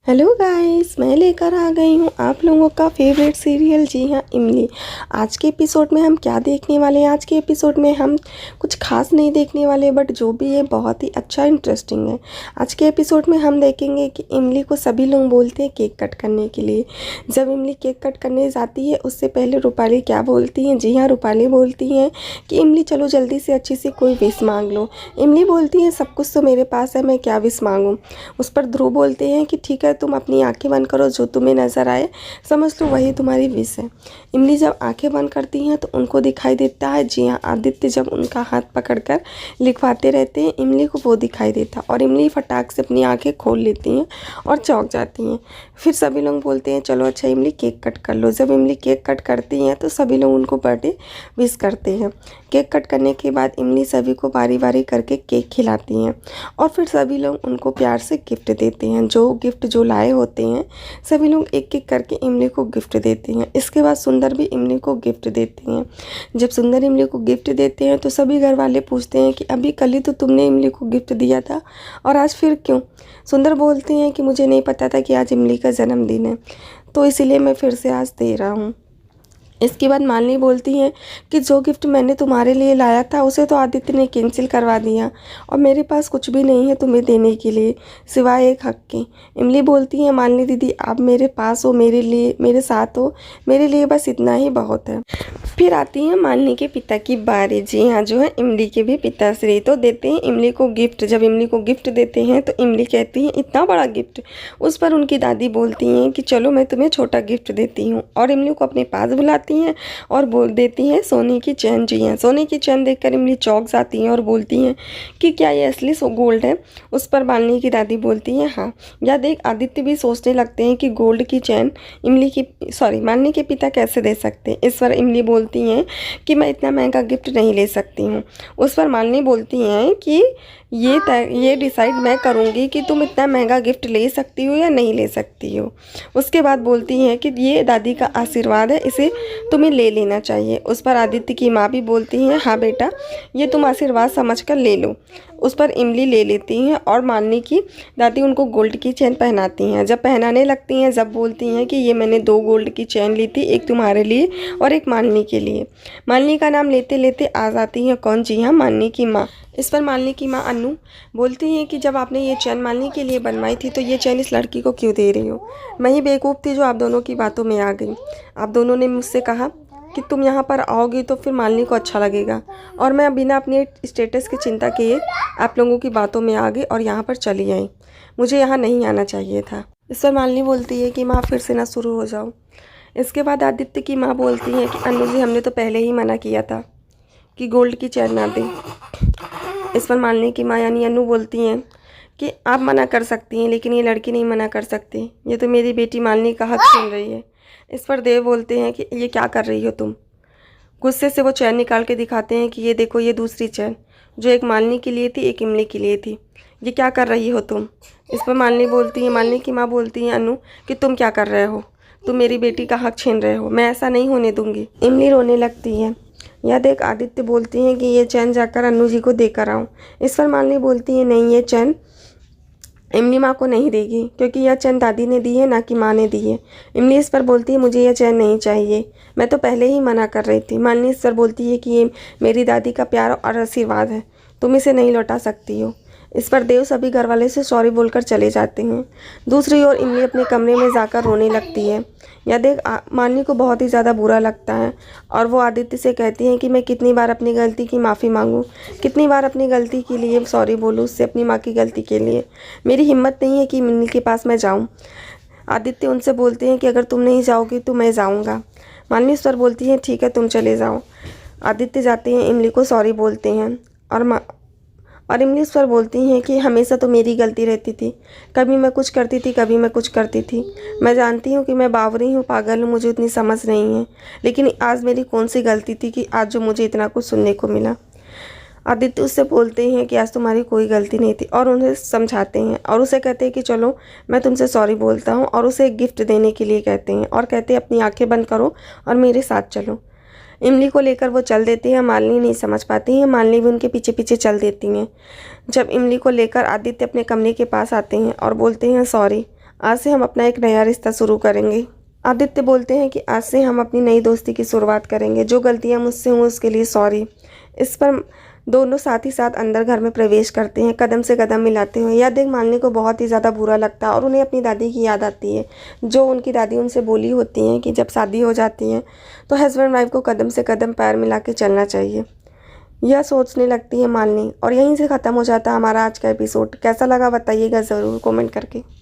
Hello guys, मैं लेकर आ गई हूँ आप लोगों का फेवरेट सीरियल। जी हाँ, इमली। आज के एपिसोड में हम क्या देखने वाले हैं? आज के एपिसोड में हम कुछ खास नहीं देखने वाले, बट जो भी है बहुत ही अच्छा इंटरेस्टिंग है। आज के एपिसोड में हम देखेंगे कि इमली को सभी लोग बोलते हैं केक कट करने के लिए। जब इमली केक कट करने जाती है उससे पहले रूपाली क्या बोलती हैं? जी हाँ, रूपाली बोलती हैं कि इमली चलो जल्दी से अच्छी सी कोई विश मांग लो। इमली बोलती है सब कुछ तो मेरे पास है, मैं क्या विश मांगूँ। उस पर ध्रुव बोलते हैं कि ठीक है, तुम अपनी आंखें बंद करो, जो तुम्हें नज़र आए समझ लो वही तुम्हारी विश है। इमली जब आंखें बंद करती हैं तो उनको दिखाई देता है, जी हाँ, आदित्य जब उनका हाथ पकड़कर लिखवाते रहते हैं इमली को वो दिखाई देता, और इमली फटाक से अपनी आंखें खोल लेती हैं और चौंक जाती हैं। फिर सभी लोग बोलते हैं चलो अच्छा इमली केक कट कर लो। जब इमली केक कट करती हैं तो सभी लोग उनको बर्थडे विश करते हैं। केक कट करने के बाद इमली सभी को बारी बारी करके केक खिलाती हैं और फिर सभी लोग उनको प्यार से गिफ्ट देते हैं। जो गिफ्ट जो लाए होते हैं सभी लोग एक एक करके इमली को गिफ्ट देते हैं। इसके बाद सुंदर भी इमली को गिफ्ट देती हैं। जब सुंदर इमली को गिफ्ट देते हैं तो सभी घर वाले पूछते हैं कि अभी कल ही तो तुमने इमली को गिफ्ट दिया था और आज फिर क्यों? सुंदर बोलते हैं कि मुझे नहीं पता था कि आज इमली का जन्मदिन है, तो इसीलिए मैं फिर से आज दे रहा हूँ। इसके बाद मालिनी बोलती हैं कि जो गिफ्ट मैंने तुम्हारे लिए लाया था उसे तो आदित्य ने कैंसिल करवा दिया और मेरे पास कुछ भी नहीं है तुम्हें देने के लिए सिवाय एक हक के। इमली बोलती है मालिनी दीदी आप मेरे पास हो, मेरे लिए मेरे साथ हो, मेरे लिए बस इतना ही बहुत है। फिर आती है मालिनी के पिता की बारी। जी हाँ, जो है इमली के भी पिताश्री तो देते हैं इमली को गिफ्ट। जब इमली को गिफ्ट देते हैं तो इमली कहती है इतना बड़ा गिफ्ट। उस पर उनकी दादी बोलती हैं कि चलो मैं तुम्हें छोटा गिफ्ट देती हूँ, और इमली को अपने पास बुलाती हैं और बोल देती हैं सोने की चैन। जी हाँ, सोने की चैन देखकर इमली चौंक जाती हैं और बोलती हैं कि क्या ये असली गोल्ड है? उस पर मालिनी की दादी बोलती हैं हाँ। या देख आदित्य भी सोचने लगते हैं कि गोल्ड की चैन मालिनी के पिता कैसे दे सकते हैं। इस पर इमली बोलती हैं कि मैं इतना महंगा गिफ्ट नहीं ले सकती हूँ। उस पर मालिनी बोलती हैं कि ये डिसाइड मैं करूँगी कि तुम इतना महंगा गिफ्ट ले सकती हो या नहीं ले सकती हो। उसके बाद बोलती हैं कि ये दादी का आशीर्वाद है, इसे तुम्हें ले लेना चाहिए। उस पर आदित्य की माँ भी बोलती हैं हाँ बेटा, ये तुम आशीर्वाद समझकर ले लो। उस पर इमली ले लेती हैं और मालिनी की दादी उनको गोल्ड की चैन पहनाती हैं। जब पहनाने लगती हैं जब बोलती हैं कि ये मैंने 2 गोल्ड की चैन ली थी, एक तुम्हारे लिए और एक मालिनी के लिए। मालिनी का नाम लेते लेते आ जाती हैं कौन? जी हाँ, मालिनी की माँ। इस पर मालिनी की माँ अन्नू बोलती हैं कि जब आपने ये चैन मालिनी के लिए बनवाई थी तो ये चैन इस लड़की को क्यों दे रही हो? मैं ही बेवकूफ़ थी जो आप दोनों की बातों में आ गई। आप दोनों ने मुझसे कहा कि तुम यहाँ पर आओगी तो फिर मालिनी को अच्छा लगेगा, और मैं बिना अपने स्टेटस की चिंता किए आप लोगों की बातों में आ गई और यहाँ पर चली आई। मुझे यहाँ नहीं आना चाहिए था। इस पर मालिनी बोलती है कि माँ फिर से ना शुरू हो जाओ। इसके बाद आदित्य की माँ बोलती है कि अन्नू जी हमने तो पहले ही मना किया था कि गोल्ड की चैन ना दें। इस पर मालिनी की माँ यानी अन्नू बोलती हैं कि आप मना कर सकती हैं लेकिन ये लड़की नहीं मना कर सकती, ये तो मेरी बेटी मालिनी का हक छीन रही है। इस पर देव बोलते हैं कि ये क्या कर रही हो तुम? गुस्से से वो चैन निकाल के दिखाते हैं कि ये देखो, ये दूसरी चैन जो एक मालिनी के लिए थी एक इमली के लिए थी, ये क्या कर रही हो तुम? इस पर मालिनी की माँ बोलती है अन्नू कि तुम क्या कर रहे हो, तुम मेरी बेटी का हक छीन रहे हो, मैं ऐसा नहीं होने दूंगी। इमली रोने लगती है। यह देख आदित्य बोलती हैं कि ये चैन जाकर अन्नू जी को देकर आऊँ। इस पर मालिनी बोलती है नहीं, ये चैन इमली माँ को नहीं देगी क्योंकि यह चैन दादी ने दी है ना कि माँ ने दी है। इमली इस पर बोलती है मुझे यह चैन नहीं चाहिए, मैं तो पहले ही मना कर रही थी। मालिनी इस पर बोलती है कि ये मेरी दादी का प्यार और आशीर्वाद है, तुम इसे नहीं लौटा सकती हो। इस पर देव सभी घरवाले से सॉरी बोलकर चले जाते हैं। दूसरी ओर इमली अपने कमरे में जाकर रोने लगती है। यह देख मालिनी को बहुत ही ज़्यादा बुरा लगता है और वो आदित्य से कहती हैं कि मैं कितनी बार अपनी गलती की माफ़ी मांगूं, कितनी बार अपनी गलती के लिए सॉरी बोलूं उससे, अपनी माँ की गलती के लिए। मेरी हिम्मत नहीं है कि इमली के पास मैं जाऊं। आदित्य उनसे बोलते हैं कि अगर तुम नहीं जाओगी तो मैं जाऊँगा। मालिनी इस पर बोलती है ठीक है तुम चले जाओ। आदित्य जाते हैं, इमली को सॉरी बोलते हैं और इमली इस पर बोलती हैं कि हमेशा तो मेरी गलती रहती थी, कभी मैं कुछ करती थी कभी मैं कुछ करती थी। मैं जानती हूँ कि मैं बावरी हूँ, पागल हूँ, मुझे उतनी समझ नहीं है, लेकिन आज मेरी कौन सी गलती थी कि आज जो मुझे इतना कुछ सुनने को मिला। आदित्य उससे बोलते हैं कि आज तुम्हारी कोई गलती नहीं थी और उन्हें समझाते हैं और उसे कहते हैं कि चलो मैं तुमसे सॉरी बोलता हूँ, और उसे एक गिफ्ट देने के लिए कहते हैं और कहते हैं अपनी आँखें बंद करो और मेरे साथ चलो। इमली को लेकर वो चल देती हैं। मालिनी नहीं समझ पाती हैं, मालिनी भी उनके पीछे पीछे चल देती हैं। जब इमली को लेकर आदित्य अपने कमरे के पास आते हैं और बोलते हैं सॉरी, आज से हम अपना एक नया रिश्ता शुरू करेंगे। आदित्य बोलते हैं कि आज से हम अपनी नई दोस्ती की शुरुआत करेंगे, जो गलतियां मुझसे हुई उसके लिए सॉरी। इस पर दोनों साथ ही साथ अंदर घर में प्रवेश करते हैं, कदम से कदम मिलाते हुए। यह देख मालिनी को बहुत ही ज़्यादा बुरा लगता है और उन्हें अपनी दादी की याद आती है, जो उनकी दादी उनसे बोली होती हैं कि जब शादी हो जाती है तो हस्बैंड वाइफ को कदम से कदम पैर मिला के चलना चाहिए। यह सोचने लगती है मालिनी और यहीं से ख़त्म हो जाता है हमारा आज का एपिसोड। कैसा लगा बताइएगा ज़रूर कमेंट करके।